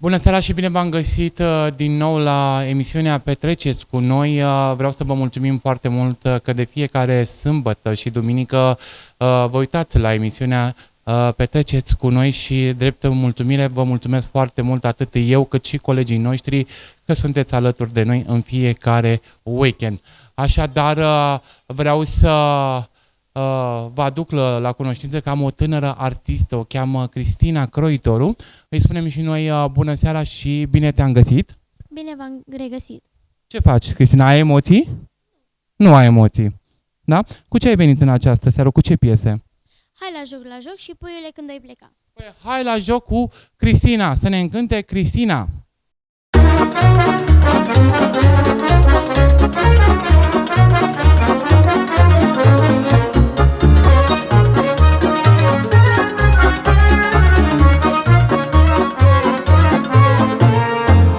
Bună seara și bine v-am găsit din nou la emisiunea Petreceți cu noi. Vreau să vă mulțumim foarte mult că de fiecare sâmbătă și duminică vă uitați la emisiunea Petreceți cu noi și drept mulțumire vă mulțumesc foarte mult atât eu cât și colegii noștri că sunteți alături de noi în fiecare weekend. Așadar vreau să vă aduc la cunoștință că am o tânără artistă, o cheamă Cristina Croitoru. Îi spunem și noi bună seara și bine te-am găsit. Bine v-am regăsit. Ce faci, Cristina? Ai emoții? Nu ai emoții. Da? Cu ce ai venit în această seară? Cu ce piese? Hai la joc și puiule când ai pleca. Păi, hai la joc cu Cristina, să ne încânte Cristina.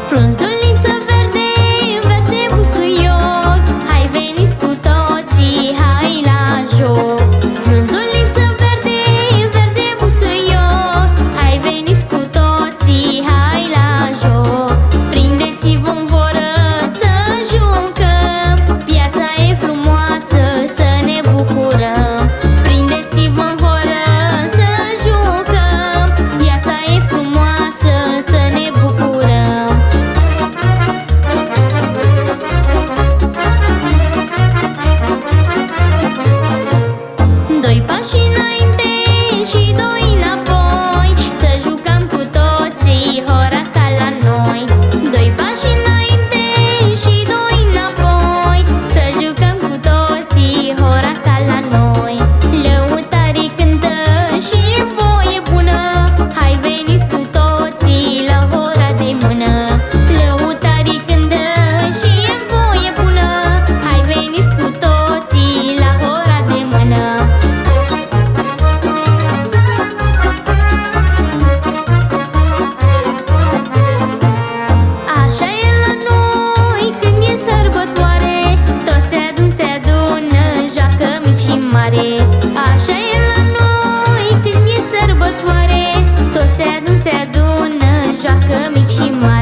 Frunzuliță verde, verde busuioc, hai veniți cu toții, hai la joc. Frunzuliță verde, verde busuioc, hai veniți cu toții, hai la joc. Prindeți-vă în horă să jucăm, viața e frumoasă, să ne bucurăm. Prindeți-vă în horă să jucăm, viața e frumoasă, să ne bucurăm. Doi pași înainte și doi înapoi, să jucăm cu toții hora ca la noi. Doi pași înainte și doi înapoi, să jucăm cu toții hora ca la noi. Lăutarii cântă și e voie bună, hai veniți cu toții la hora de mână. Lăutarii cântă și e voie bună, hai veniți cu toții la hora de mână. Așa e la noi când e sărbătoare, toți se adună, joacă mic și mare. Așa e la noi când e sărbătoare, toți se adună, joacă mic și mare.